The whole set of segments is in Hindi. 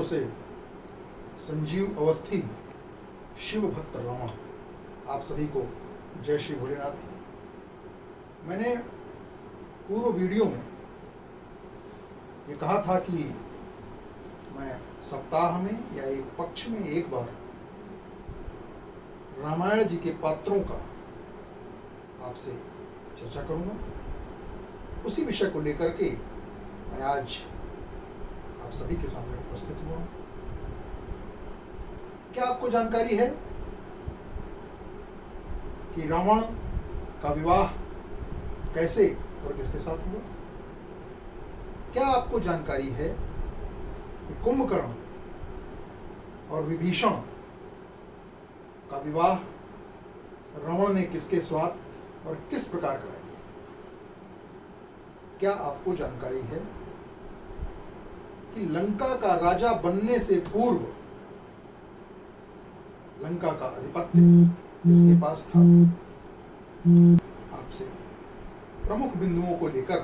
ओर से संजीव अवस्थी शिव भक्त रावण, आप सभी को जय श्री भोलेनाथ। मैंने पूर्व वीडियो में ये कहा था कि मैं सप्ताह में या एक पक्ष में एक बार रामायण जी के पात्रों का आपसे चर्चा करूंगा। उसी विषय को लेकर के मैं आज आप सभी के सामने उपस्थित हुआ हूं। क्या आपको जानकारी है कि रावण का विवाह कैसे और किसके साथ हुआ? क्या आपको जानकारी है कि कुंभकर्ण और विभीषण का विवाह रावण ने किसके साथ और किस प्रकार कराया? क्या आपको जानकारी है कि लंका का राजा बनने से पूर्व लंका का आधिपत्य किसके पास था? आपसे प्रमुख बिंदुओं को लेकर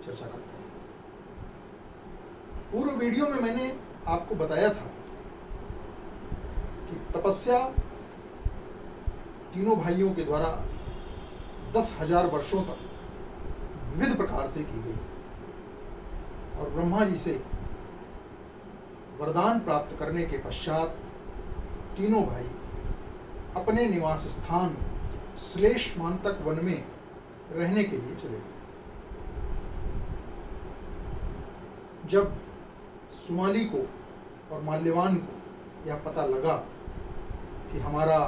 चर्चा करते हैं। पूर्व वीडियो में मैंने आपको बताया था कि तपस्या तीनों भाइयों के द्वारा 10,000 वर्षों तक विविध प्रकार से की गई और ब्रह्मा जी से वरदान प्राप्त करने के पश्चात तीनों भाई अपने निवास स्थान श्लेषमांतक वन में रहने के लिए चले गए। जब सुमाली को और माल्यवान को यह पता लगा कि हमारा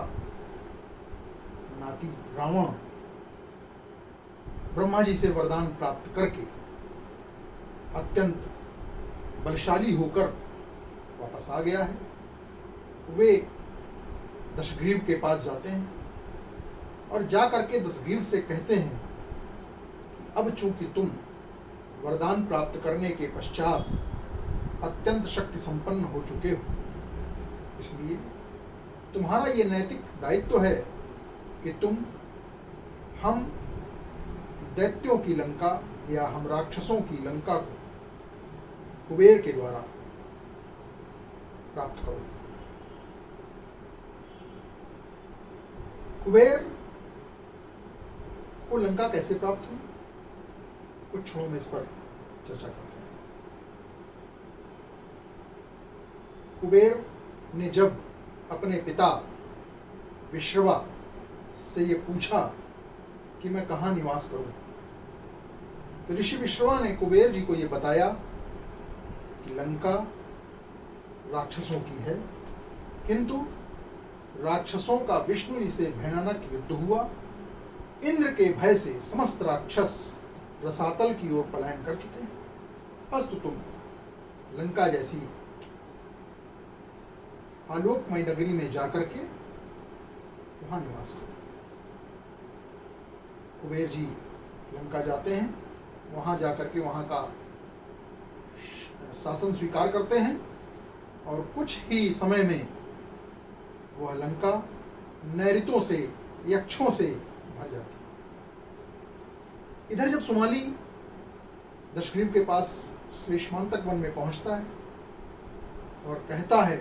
नाती रावण ब्रह्मा जी से वरदान प्राप्त करके अत्यंत बलशाली होकर वापस आ गया है, वे दशग्रीव के पास जाते हैं और जा करके दशग्रीव से कहते हैं कि अब चूंकि तुम वरदान प्राप्त करने के पश्चात अत्यंत शक्ति संपन्न हो चुके हो, इसलिए तुम्हारा ये नैतिक दायित्व है कि तुम हम दैत्यों की लंका या हम राक्षसों की लंका को कुबेर के द्वारा प्राप्त करो। कुबेर को लंका कैसे प्राप्त हुई, कुछ क्षणों में इस पर चर्चा करते हैं। कुबेर ने जब अपने पिता विश्रवा से ये पूछा कि मैं कहाँ निवास करूं, तो ऋषि विश्रवा ने कुबेर जी को ये बताया कि लंका राक्षसों की है, किंतु राक्षसों का विष्णु जी से भयानक युद्ध हुआ। इंद्र के भय से समस्त राक्षस रसातल की ओर पलायन कर चुके हैं। अस्तु तुम लंका जैसी आलोकमय नगरी में जाकर के वहां निवास करो। कुबेर जी लंका जाते हैं, वहां जाकर के वहां का शासन स्वीकार करते हैं और कुछ ही समय में वह लंका नैऋतों से, यक्षों से भर जाती है। इधर जब सुमाली दशग्रीव के पास श्लेषमांतक वन में पहुंचता है और कहता है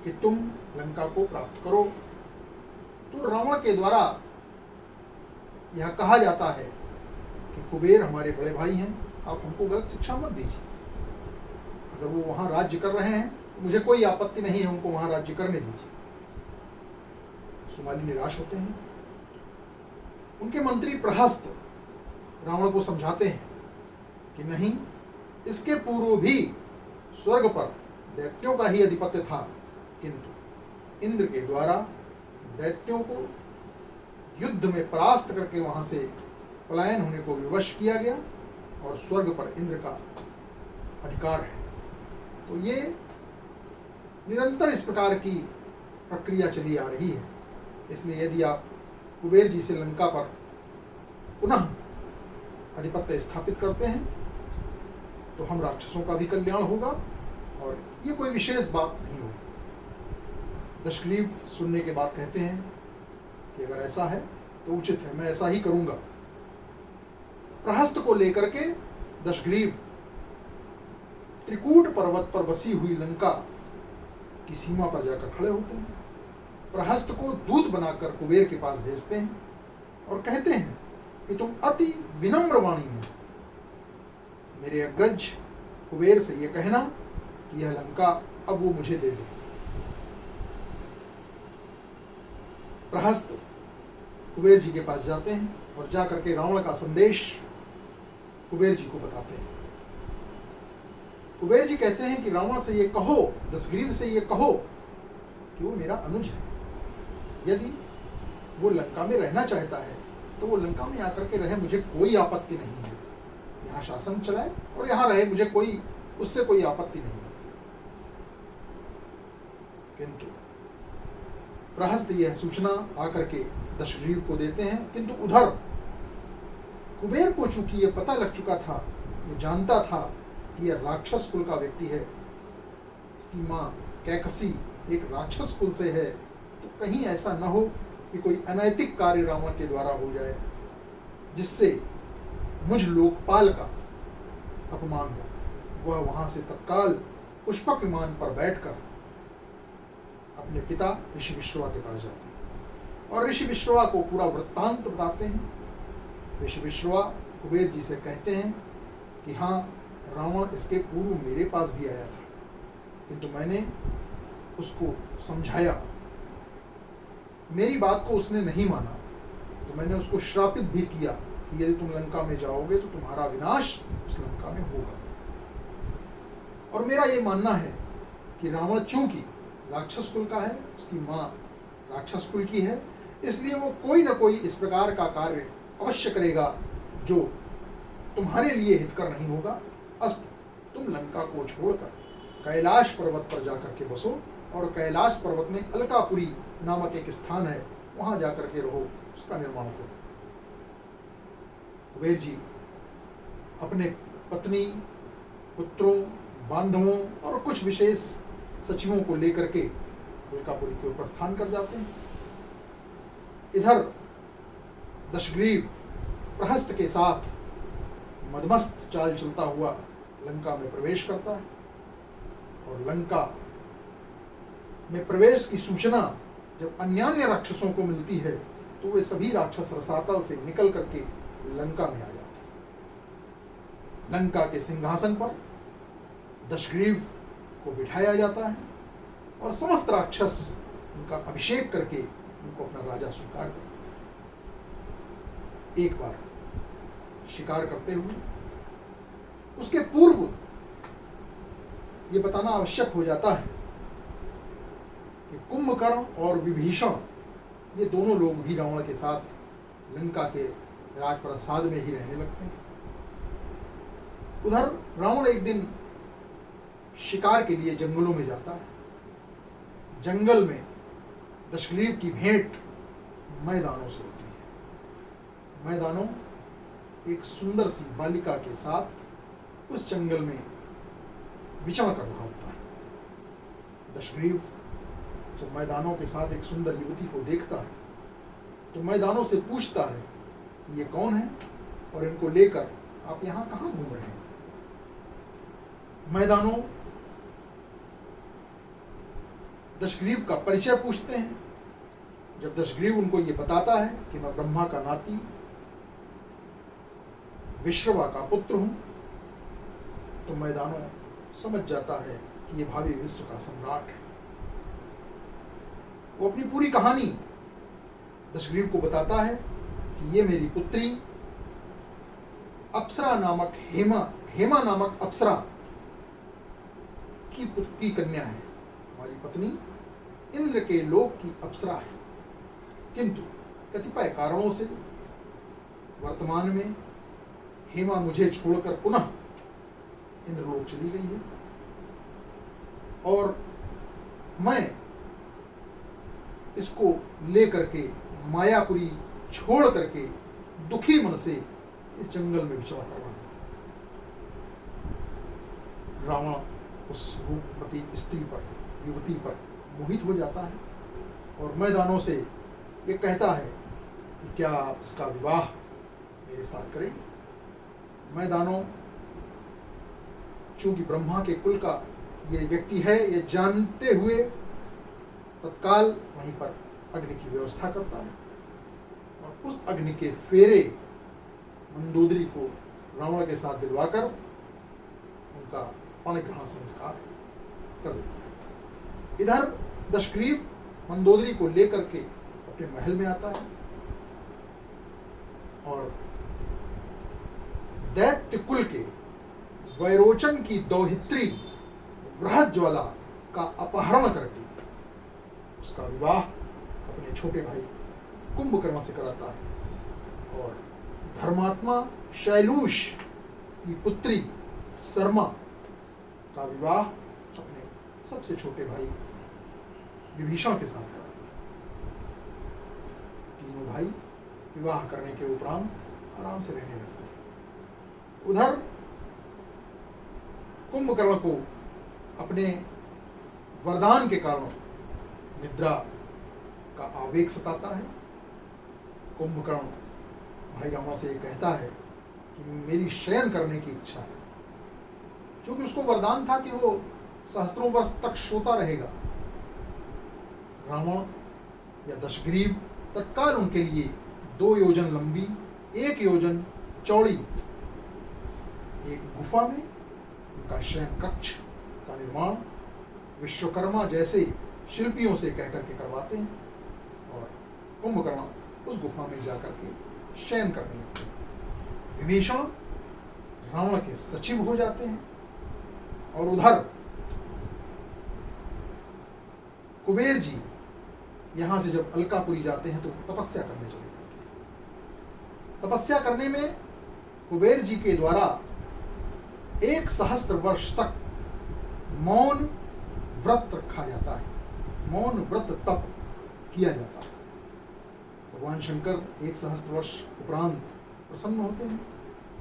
कि तुम लंका को प्राप्त करो, तो रावण के द्वारा यह कहा जाता है कि कुबेर हमारे बड़े भाई हैं, आप हमको गलत शिक्षा मत दीजिए। अगर वो वहां राज्य कर रहे हैं तो मुझे कोई आपत्ति नहीं है, उनको वहां राज्य करने दीजिए। सुमाली निराश होते हैं। उनके मंत्री प्रहस्त रावण को समझाते हैं कि नहीं, इसके पूर्व भी स्वर्ग पर दैत्यों का ही आधिपत्य था, किंतु इंद्र के द्वारा दैत्यों को युद्ध में परास्त करके वहां से पलायन होने को विवश किया गया और स्वर्ग पर इंद्र का अधिकार है। तो ये निरंतर इस प्रकार की प्रक्रिया चली आ रही है। इसलिए यदि आप कुबेर जी से लंका पर पुनः आधिपत्य स्थापित करते हैं तो हम राक्षसों का भी कल्याण होगा और ये कोई विशेष बात नहीं होगी। दशग्रीव सुनने के बाद कहते हैं कि अगर ऐसा है तो उचित है, मैं ऐसा ही करूंगा। प्रहस्त को लेकर के दशग्रीव त्रिकूट पर्वत पर बसी हुई लंका की सीमा पर जाकर खड़े होते हैं। प्रहस्त को दूत बनाकर कुबेर के पास भेजते हैं और कहते हैं कि तुम अति विनम्र वाणी में मेरे अग्रज कुबेर से यह कहना कि यह लंका अब वो मुझे दे दे। प्रहस्त कुबेर जी के पास जाते हैं और जाकर के रावण का संदेश कुबेर जी को बताते हैं। कुबेर जी कहते हैं कि रावण से ये कहो, दशग्रीव से ये कहो कि वो मेरा अनुज है। यदि वो लंका में रहना चाहता है तो वो लंका में आकर के रहे, मुझे कोई आपत्ति नहीं है। यहाँ शासन चलाए और यहाँ रहे, मुझे कोई उससे कोई आपत्ति नहीं है। किंतु प्रहस्त यह सूचना आकर के दशग्रीव को देते हैं, किंतु उधर कुबेर को चूंकि यह पता लग चुका था, ये जानता था कि यह राक्षस कुल का व्यक्ति है, इसकी माँ कैकसी एक राक्षस कुल से है, तो कहीं ऐसा न हो कि कोई अनैतिक कार्य रावण के द्वारा हो जाए जिससे मुझ लोकपाल का अपमान हो। वह वहां से तत्काल पुष्पक विमान पर बैठकर अपने पिता ऋषि विश्रवा के पास जाते हैं और ऋषि विश्रवा को पूरा वृत्तांत बताते हैं। ऋषि विश्रवा कुबेर जी से कहते हैं कि हाँ, रावण इसके पूर्व मेरे पास भी आया था, किंतु मैंने उसको समझाया, मेरी बात को उसने नहीं माना, तो मैंने उसको श्रापित भी किया कि यदि तुम लंका में जाओगे तो तुम्हारा विनाश उस लंका में होगा। और मेरा ये मानना है कि रावण चूंकि राक्षस कुल का है, उसकी माँ राक्षस कुल की है, इसलिए वो कोई ना कोई इस प्रकार का कार्य अवश्य करेगा जो तुम्हारे लिए हितकर नहीं होगा। अस्तु, तुम लंका को छोड़कर कैलाश पर्वत पर जाकर के बसो और कैलाश पर्वत में अलकापुरी नामक एक स्थान है, वहां जाकर के रहो, उसका निर्माण करो। कुबेर जी अपने पत्नी, पुत्रों, बांधवों और कुछ विशेष सचिवों को लेकर के अलकापुरी के ऊपर प्रस्थान कर जाते हैं। इधर दशग्रीव प्रहस्त के साथ मदमस्त चाल चलता हुआ लंका में प्रवेश करता है और लंका में प्रवेश की सूचना जब अन्यान्य राक्षसों को मिलती है तो वे सभी राक्षस रसातल से निकल करके लंका में आ जाते हैं। लंका के सिंहासन पर दशग्रीव को बिठाया जाता है और समस्त राक्षस उनका अभिषेक करके उनको अपना राजा स्वीकार करते हैं। एक बार शिकार करते हुए उसके पूर्व ये बताना आवश्यक हो जाता है कि कुंभकर्ण और विभीषण ये दोनों लोग भी रावण के साथ लंका के राजप्रासाद में ही रहने लगते हैं। उधर रावण एक दिन शिकार के लिए जंगलों में जाता है। जंगल में दशग्रीव की भेंट मैदानों से होती है। मैदानों एक सुंदर सी बालिका के साथ उस जंगल में विचरण कर रहा होता है। दशग्रीव जब मैदानों के साथ एक सुंदर युवती को देखता है तो मैदानों से पूछता है कि ये कौन है और इनको लेकर आप यहाँ कहाँ घूम रहे हैं। मैदानों दशग्रीव का परिचय पूछते हैं। जब दशग्रीव उनको ये बताता है कि मैं ब्रह्मा का नाती, विश्रवा का पुत्र हूं, तो मैदानों समझ जाता है कि ये भावी विश्व का सम्राट है। वो अपनी पूरी कहानी दशग्रीव को बताता है कि ये मेरी पुत्री अप्सरा नामक हेमा नामक अप्सरा की कन्या है। हमारी पत्नी इंद्र के लोक की अप्सरा है, किंतु कतिपय कारणों से वर्तमान में हेमा मुझे छोड़कर पुनः इंद्रलोक चली गई है और मैं इसको लेकर के मायापुरी छोड़ करके दुखी मन से इस जंगल में विचरण कर रहा हूं। रावण उस रूपवती स्त्री पर, युवती पर मोहित हो जाता है और मैदानों से ये कहता है कि क्या आप इसका विवाह मेरे साथ करेंगे। मैदानों चूंकि ब्रह्मा के कुल का ये व्यक्ति है, ये जानते हुए तत्काल वहीं पर अग्नि की व्यवस्था करता है और उस अग्नि के फेरे मंदोदरी को रावण के साथ दिलवाकर उनका पाणिग्रहण संस्कार कर देता है। इधर दशग्रीव मंदोदरी को लेकर के अपने महल में आता है और दैत्य कुल के वैरोचन की दौहित्री बृहज्ज्वला का अपहरण करके उसका विवाह अपने छोटे भाई कुंभकर्ण से कराता है और धर्मात्मा शैलूष की पुत्री शर्मा का विवाह अपने सबसे छोटे भाई विभीषण के साथ कराता है। तीनों भाई विवाह करने के उपरांत आराम से रहने लगते हैं। उधर कुंभकर्ण को अपने वरदान के कारण निद्रा का आवेग सताता है। कुंभकर्ण भाई रावण से कहता है कि मेरी शयन करने की इच्छा है, क्योंकि उसको वरदान था कि वो सहस्त्रों वर्ष तक सोता रहेगा। रावण या दशग्रीव तत्काल उनके लिए 2 योजन लंबी 1 योजन चौड़ी एक गुफा में उनका शयन कक्ष का निर्माण विश्वकर्मा जैसे शिल्पियों से कहकर के करवाते हैं और कुंभकर्ण उस गुफा में जाकर के शयन करने लगते हैं। विभीषण रावण के सचिव हो जाते हैं और उधर कुबेर जी यहां से जब अलकापुरी जाते हैं तो तपस्या करने चले जाते हैं। तपस्या करने में कुबेर जी के द्वारा 1 सहस्त्र वर्ष तक मौन व्रत रखा जाता है, मौन व्रत तप किया जाता है। भगवान शंकर 1 सहस्त्र वर्ष उपरांत प्रसन्न होते हैं,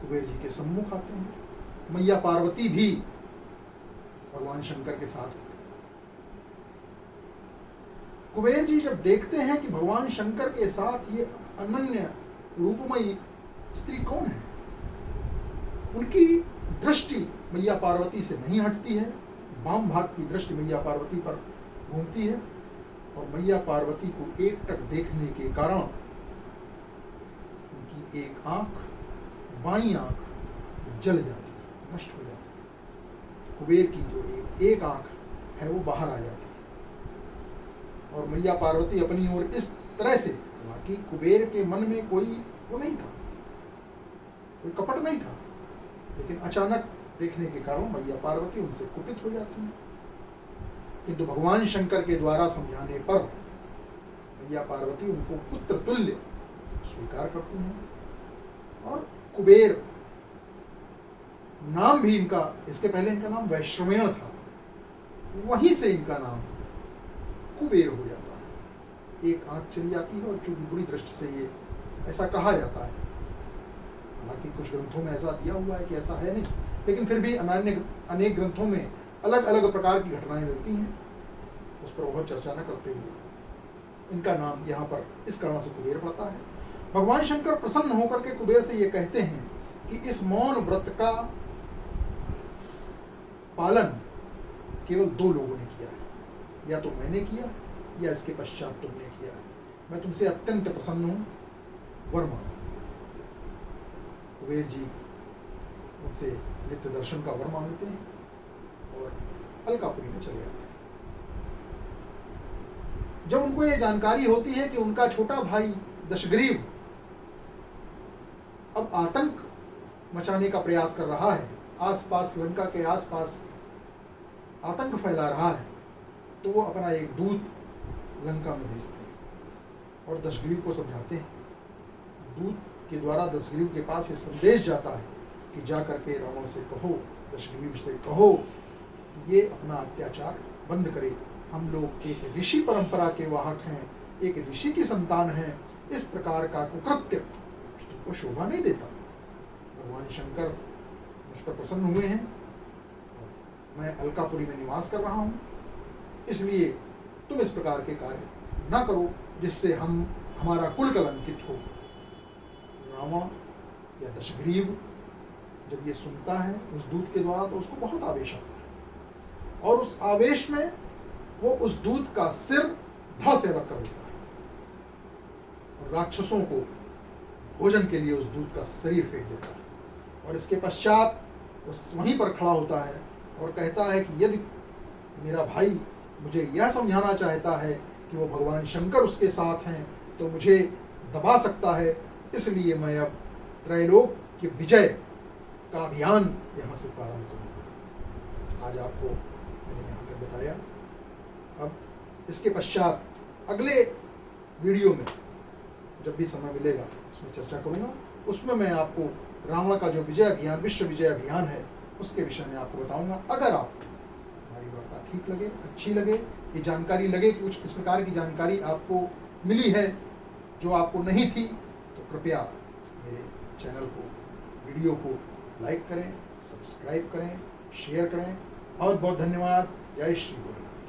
कुबेर जी के सम्मुख आते हैं। मैया पार्वती भी भगवान शंकर के साथ होते हैं। कुबेर जी जब देखते हैं कि भगवान शंकर के साथ ये अनन्य रूपमयी स्त्री कौन है, उनकी दृष्टि मैया पार्वती से नहीं हटती है। वाम भाग की दृष्टि मैया पार्वती पर घूमती है और मैया पार्वती को एकटक देखने के कारण उनकी एक आंख, बाईं आंख जल जाती है, नष्ट हो जाती है। कुबेर की जो एक आंख है वो बाहर आ जाती है और मैया पार्वती अपनी ओर इस तरह से, हालांकि कुबेर के मन में कोई वो नहीं था, कोई कपट नहीं था, लेकिन अचानक देखने के कारण मैया पार्वती उनसे कुपित हो जाती है। किंतु भगवान शंकर के द्वारा समझाने पर मैया पार्वती उनको पुत्र तुल्य स्वीकार करती हैं और कुबेर नाम भी इनका, इसके पहले इनका नाम वैश्रवण था, वहीं से इनका नाम कुबेर हो जाता है। एक आंख चली जाती है और चूंकि बुरी दृष्टि से ये ऐसा कहा जाता है, हालांकि कुछ ग्रंथों में ऐसा दिया हुआ है कि ऐसा है नहीं, लेकिन फिर भी अनेक ग्रंथों में अलग अलग प्रकार की घटनाएं मिलती हैं, उस पर बहुत चर्चा न करते हुए इनका नाम यहाँ पर इस कारण से कुबेर पड़ता है। भगवान शंकर प्रसन्न होकर के कुबेर से ये कहते हैं कि इस मौन व्रत का पालन केवल 2 लोगों ने किया है, या तो मैंने किया है या इसके पश्चात तुमने किया है। मैं तुमसे अत्यंत प्रसन्न हूँ, वर मांगो। कुबेर जी उनसे नित्य दर्शन का वर मांगते हैं और अलकापुरी में चले जाते हैं। जब उनको ये जानकारी होती है कि उनका छोटा भाई दशग्रीव अब आतंक मचाने का प्रयास कर रहा है, आसपास लंका के आसपास आतंक फैला रहा है, तो वो अपना एक दूत लंका में भेजते हैं और दशग्रीव को समझाते हैं। दूत के द्वारा दशग्रीव के पास ये संदेश जाता है कि जा करके रावण से कहो, दशग्रीव से कहो ये अपना अत्याचार बंद करे। हम लोग एक ऋषि परंपरा के वाहक हैं, एक ऋषि की संतान हैं, इस प्रकार का कुकृत्य तुमको शोभा नहीं देता। भगवान शंकर मुझ पर प्रसन्न हुए हैं, मैं अलकापुरी में निवास कर रहा हूँ, इसलिए तुम इस प्रकार के कार्य ना करो जिससे हमारा कुल कलंकित हो। रावण या दशग्रीव जब ये सुनता है उस दूत के द्वारा तो उसको बहुत आवेश आता है, और उस आवेश में वो उस दूत का सिर धड़ से अलग कर देता है और राक्षसों को भोजन के लिए उस दूत का शरीर फेंक देता है। और इसके पश्चात वो वहीं पर खड़ा होता है और कहता है कि यदि मेरा भाई मुझे यह समझाना चाहता है कि वो भगवान शंकर उसके साथ हैं तो मुझे दबा सकता है, इसलिए मैं अब त्रैलोक की विजय का अभियान यहाँ से प्रारंभ करूँगा। आज आपको मैंने यहाँ तक बताया। अब इसके पश्चात अगले वीडियो में जब भी समय मिलेगा उसमें चर्चा करूँगा। उसमें मैं आपको रावण का जो विजय अभियान, विश्व विजय अभियान है, उसके विषय में आपको बताऊँगा। अगर आपको हमारी वार्ता ठीक लगे, अच्छी लगे, ये जानकारी लगे कि कुछ इस प्रकार की जानकारी आपको मिली है जो आपको नहीं थी, तो कृपया मेरे चैनल को, वीडियो को लाइक करें, सब्सक्राइब करें, शेयर करें। बहुत बहुत धन्यवाद। जय श्री भोलेनाथ।